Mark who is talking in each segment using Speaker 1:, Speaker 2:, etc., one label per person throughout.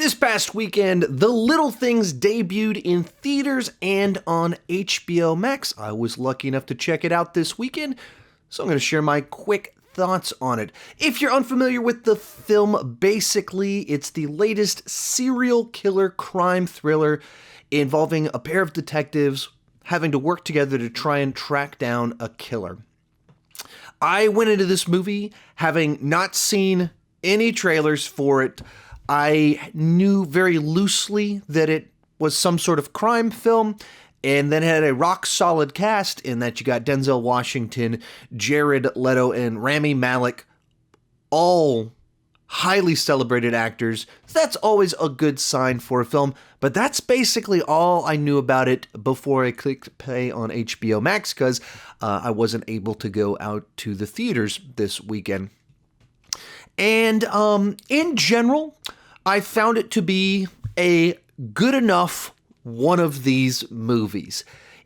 Speaker 1: This past weekend, The Little Things debuted in theaters and on HBO Max. I was lucky enough to check it out this weekend, so I'm going to share my quick thoughts on it. If you're unfamiliar with the film, basically, it's the latest serial killer crime thriller involving a pair of detectives having to work together to try and track down a killer. I went into this movie having not seen any trailers for it. I knew very loosely that it was some sort of crime film, and then had a rock-solid cast in that you got Denzel Washington, Jared Leto, and Rami Malek, all highly celebrated actors. That's always a good sign for a film, but that's basically all I knew about it before I clicked play on HBO Max, because I wasn't able to go out to the theaters this weekend. And in general, I found it to be a good enough one of these movies.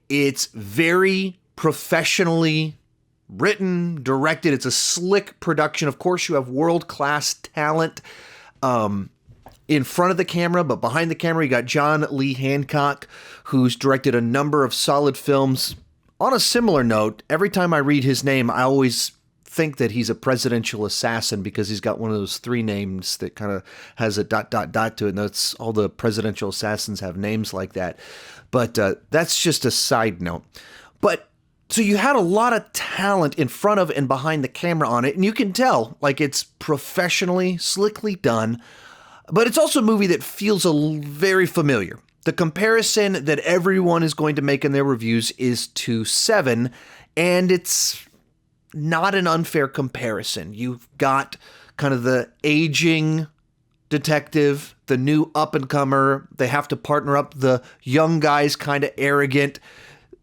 Speaker 1: It's very professionally written, directed. It's a slick production. Of course, you have world-class talent in front of the camera, but behind the camera, you got John Lee Hancock, who's directed a number of solid films. On a similar note, every time I read his name, I always think that he's a presidential assassin because he's got one of those three names that kind of has a ... to it, and that's all the presidential assassins have names like that. But that's just a side note. But so you had a lot of talent in front of and behind the camera on it, and you can tell, like, it's professionally, slickly done, but it's also a movie that feels very familiar. The comparison that everyone is going to make in their reviews is to Seven, and it's not an unfair comparison. You've got kind of the aging detective, the new up-and-comer. They have to partner up. The young guy's kind of arrogant.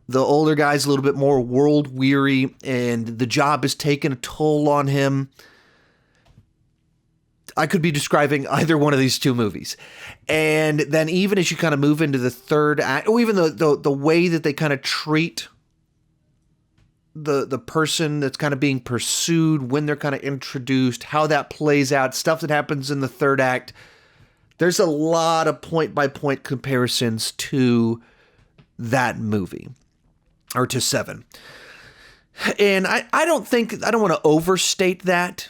Speaker 1: The older guy's a little bit more world-weary, and the job is taking a toll on him. I could be describing either one of these two movies. And then even as you kind of move into the third act, or even the way that they kind of treat the person that's kind of being pursued, when they're kind of introduced, how that plays out, stuff that happens in the third act. There's a lot of point-by-point comparisons to that movie, or to Seven. And I don't want to overstate that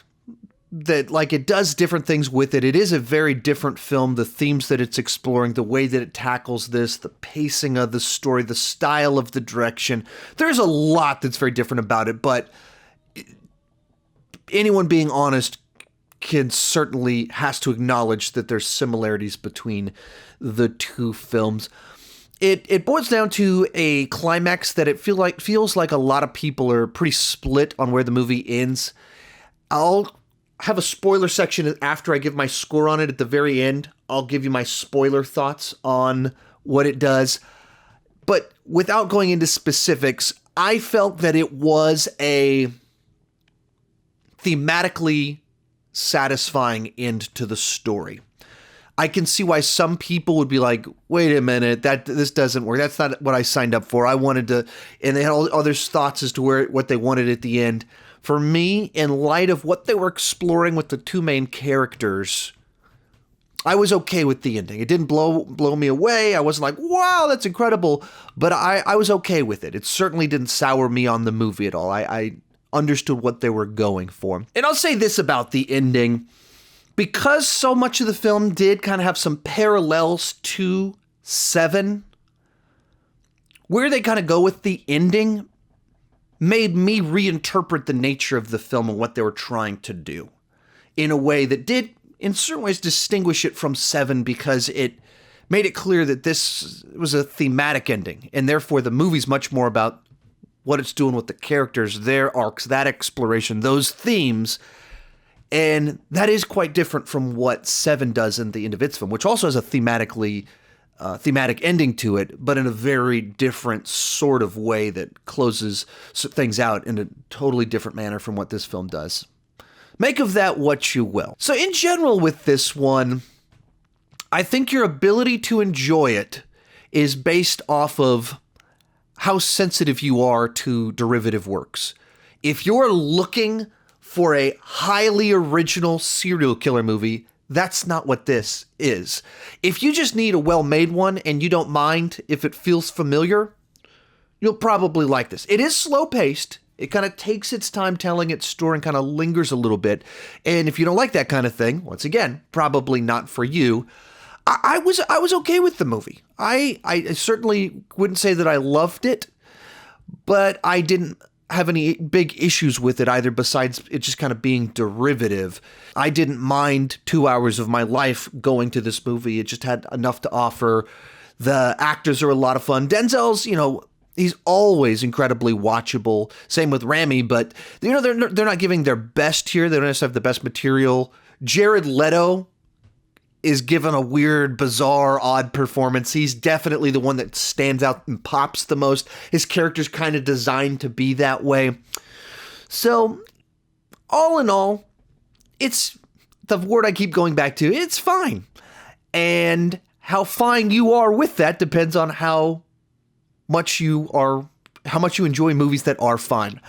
Speaker 1: like it does different things with it. It is a very different film. The themes that it's exploring, the way that it tackles this, the pacing of the story, the style of the direction. There's a lot that's very different about it, but anyone being honest has to acknowledge that there's similarities between the two films. It boils down to a climax that it feels like a lot of people are pretty split on where the movie ends. I'll have a spoiler section after I give my score on it at the very end. I'll give you my spoiler thoughts on what it does. But without going into specifics, I felt that it was a thematically satisfying end to the story. I can see why some people would be like, wait a minute, this doesn't work. That's not what I signed up for. I wanted to, and they had all other thoughts as to what they wanted at the end. For me, in light of what they were exploring with the two main characters, I was okay with the ending. It didn't blow me away. I wasn't like, wow, that's incredible. But I was okay with it. It certainly didn't sour me on the movie at all. I understood what they were going for. And I'll say this about the ending. Because so much of the film did kind of have some parallels to Seven, where they kind of go with the ending made me reinterpret the nature of the film and what they were trying to do in a way that did, in certain ways, distinguish it from Seven, because it made it clear that this was a thematic ending, and therefore the movie's much more about what it's doing with the characters, their arcs, that exploration, those themes, and that is quite different from what Seven does in the end of its film, which also has a thematic ending to it, but in a very different sort of way that closes things out in a totally different manner from what this film does. Make of that what you will. So in general with this one, I think your ability to enjoy it is based off of how sensitive you are to derivative works. If you're looking for a highly original serial killer movie, That's not what this is. If you just need a well-made one and you don't mind if it feels familiar, you'll probably like this. It is slow-paced. It kind of takes its time telling its story and kind of lingers a little bit. And if you don't like that kind of thing, once again, probably not for you. I was okay with the movie. I certainly wouldn't say that I loved it, but I didn't have any big issues with it either, besides it just kind of being derivative. I didn't mind 2 hours of my life going to this movie. It just had enough to offer. The actors are a lot of fun. Denzel's, he's always incredibly watchable. Same with Rami, but they're not giving their best here. They don't necessarily have the best material. Jared Leto is given a weird, bizarre, odd performance. He's definitely the one that stands out and pops the most. His character's kind of designed to be that way. So, all in all, it's the word I keep going back to. It's fine. And how fine you are with that depends on how much you enjoy movies that are fine.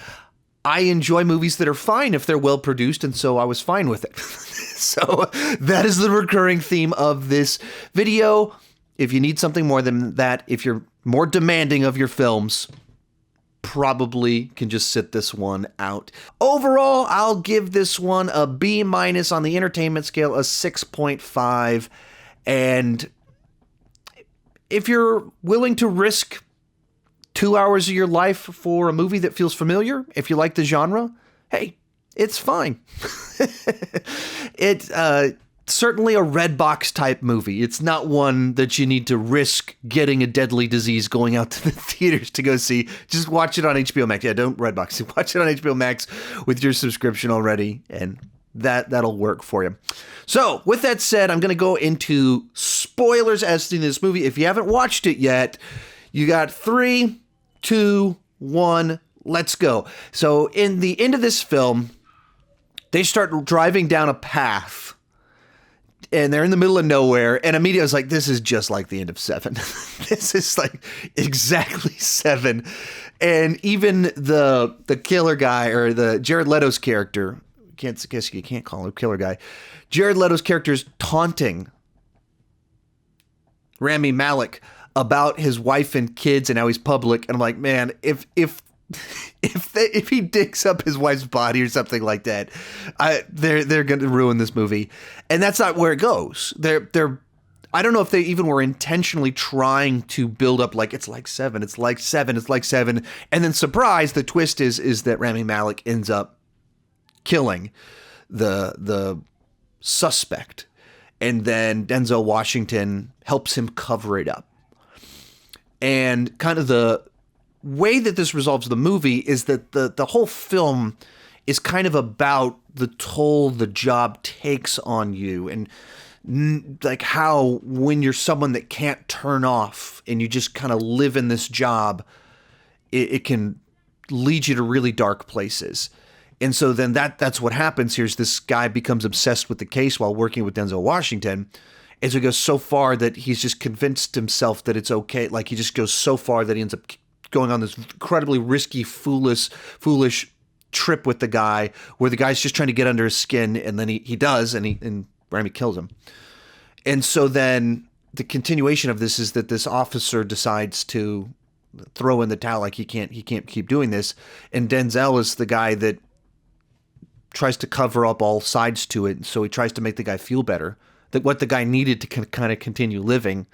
Speaker 1: I enjoy movies that are fine if they're well produced, and so I was fine with it. So that is the recurring theme of this video. If you need something more than that, if you're more demanding of your films, probably can just sit this one out. Overall, I'll give this one a B- on the entertainment scale, a 6.5. And if you're willing to risk 2 hours of your life for a movie that feels familiar, if you like the genre, hey, it's fine. It's certainly a red box type movie. It's not one that you need to risk getting a deadly disease going out to the theaters to go see. Just watch it on HBO Max. Yeah, don't red box it. Watch it on HBO Max with your subscription already, and that'll work for you. So, with that said, I'm going to go into spoilers as to this movie. If you haven't watched it yet, you got 3, 2, 1, let's go. So, in the end of this film, they start driving down a path, and they're in the middle of nowhere, and immediately I was like, this is just like the end of Seven. This is like exactly Seven. And even the killer guy, or the Jared Leto's character, I guess you can't call him killer guy, Jared Leto's character is taunting Rami Malek about his wife and kids and how he's public. And I'm like, man, if he digs up his wife's body or something like that, they're going to ruin this movie. And that's not where it goes. I don't know if they even were intentionally trying to build up like, it's like Seven, it's like Seven, it's like Seven. And then surprise, the twist is that Rami Malek ends up killing the suspect. And then Denzel Washington helps him cover it up. And kind of the way that this resolves the movie is that the whole film is kind of about the toll the job takes on you, and like how when you're someone that can't turn off and you just kind of live in this job, it can lead you to really dark places. And so then that's what happens here is this guy becomes obsessed with the case while working with Denzel Washington. And so he goes so far that he's just convinced himself that it's okay. Like he just goes so far that he ends up going on this incredibly risky, foolish trip with the guy where the guy's just trying to get under his skin. And then he does, and Rami kills him. And so then the continuation of this is that this officer decides to throw in the towel, like he can't keep doing this. And Denzel is the guy that tries to cover up all sides to it. So he tries to make the guy feel better. That what the guy needed to kind of continue living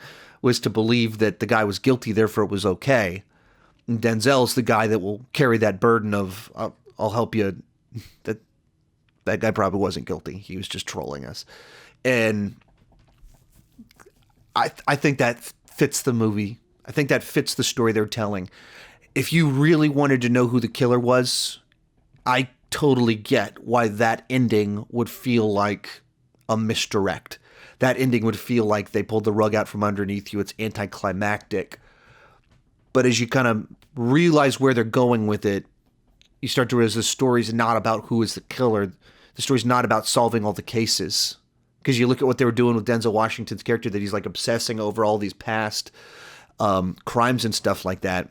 Speaker 1: was to believe that the guy was guilty, therefore it was okay. And Denzel's the guy that will carry that burden of, I'll help you. That guy probably wasn't guilty. He was just trolling us. And I think that fits the movie. I think that fits the story they're telling. If you really wanted to know who the killer was, I totally get why that ending would feel like a misdirect. That ending would feel like they pulled the rug out from underneath you. It's anticlimactic. But as you kind of realize where they're going with it, you start to realize the story's not about who is the killer. The story's not about solving all the cases. Because you look at what they were doing with Denzel Washington's character, that he's like obsessing over all these past crimes and stuff like that.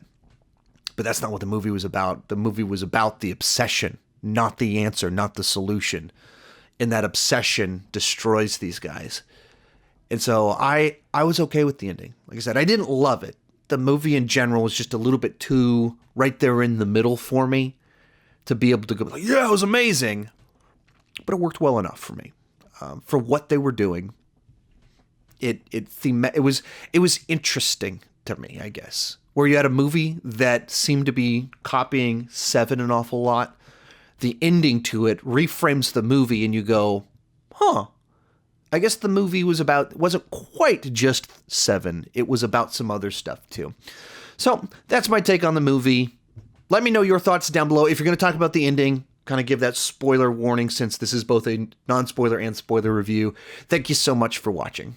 Speaker 1: But that's not what the movie was about. The movie was about the obsession, not the answer, not the solution. and that obsession destroys these guys. And so I was okay with the ending. Like I said, I didn't love it. The movie in general was just a little bit too right there in the middle for me to be able to go like, yeah, it was amazing. But it worked well enough for me. For what they were doing, it was interesting to me, I guess. Where you had a movie that seemed to be copying Seven an awful lot. The ending to it reframes the movie and you go, huh, I guess the movie wasn't quite just Seven. It was about some other stuff too. So that's my take on the movie. Let me know your thoughts down below. If you're going to talk about the ending, kind of give that spoiler warning since this is both a non-spoiler and spoiler review. Thank you so much for watching.